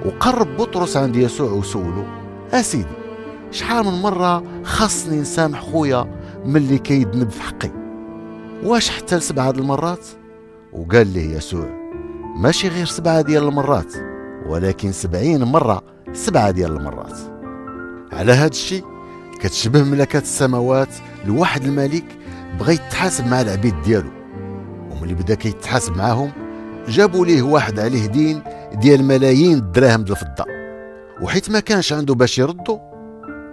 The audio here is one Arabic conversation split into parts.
وقرب بطرس عند يسوع وسولو: اسيدي، شحال من مرة خاصني نسامح خويا ملي كيذنب في حقي؟ واش حتى ل7 المرات؟ وقال له يسوع: ماشي غير 7 ديال المرات، ولكن 70 مرة 7 ديال المرات. على هاد الشيء كتشبه ملكات السماوات لواحد الملك بغى يتحاسب مع العبيد ديالو، وملي بدا كيتحاسب معاهم جابوا ليه واحد عليه دين ديال ملايين الدراهم د الفضة، وحيت ما كانش عنده باش يردو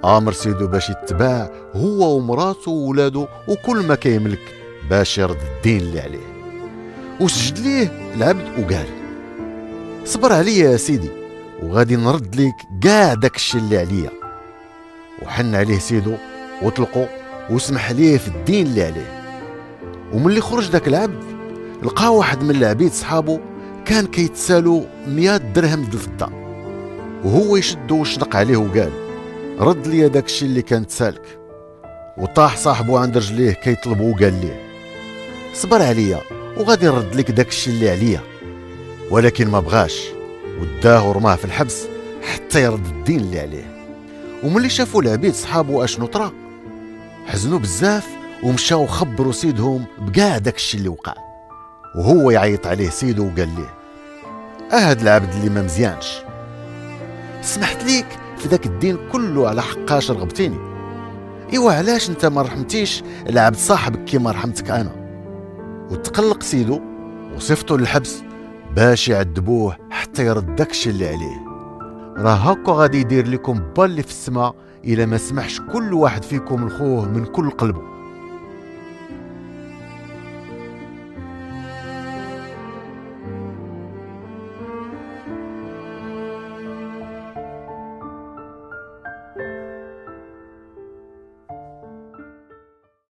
امر سيدو باش يتباع هو ومراته وولادو وكل ما كيملك باش يرد الدين اللي عليه. وسجد ليه العبد وقال: صبر عليا يا سيدي وغادي نرد ليك كاع داكشي اللي عليا. وحن عليه سيدو وطلقو وسمح ليه في الدين اللي عليه. وملي خرج داك العبد لقى واحد من العبيد صحابو كان كيتسالو 100 درهم د الفضة، وهو يشدو وشنق عليه وقال: رد لي داكشي اللي كان تسالك. وطاح صاحبو عند رجليه كيطلبو وقال ليه: صبر عليا وغادي نرد لك داكشي اللي عليا. ولكن ما بغاش، وداه ورماه في الحبس حتى يرد الدين اللي عليه. وملي شافوا العبيد صحابو اشنو طرا حزنوا بزاف ومشاو خبروا سيدهم بكاع داكشي اللي وقع. وهو يعيط عليه سيدو وقال ليه: هاد العبد اللي ما مزيانش، سمحت ليك في داك الدين كله على حقاش رغبتيني، ايوا علاش انت ما رحمتيش العبد صاحبك كيما رحمتك انا؟ وتقلق سيدو وصيفطو للحبس باش يعذبوه حتى يرد داكشي اللي عليه. راه هكا غادي يدير لكم با اللي في السماء الا ما سمحش كل واحد فيكم لخوه من كل قلبه.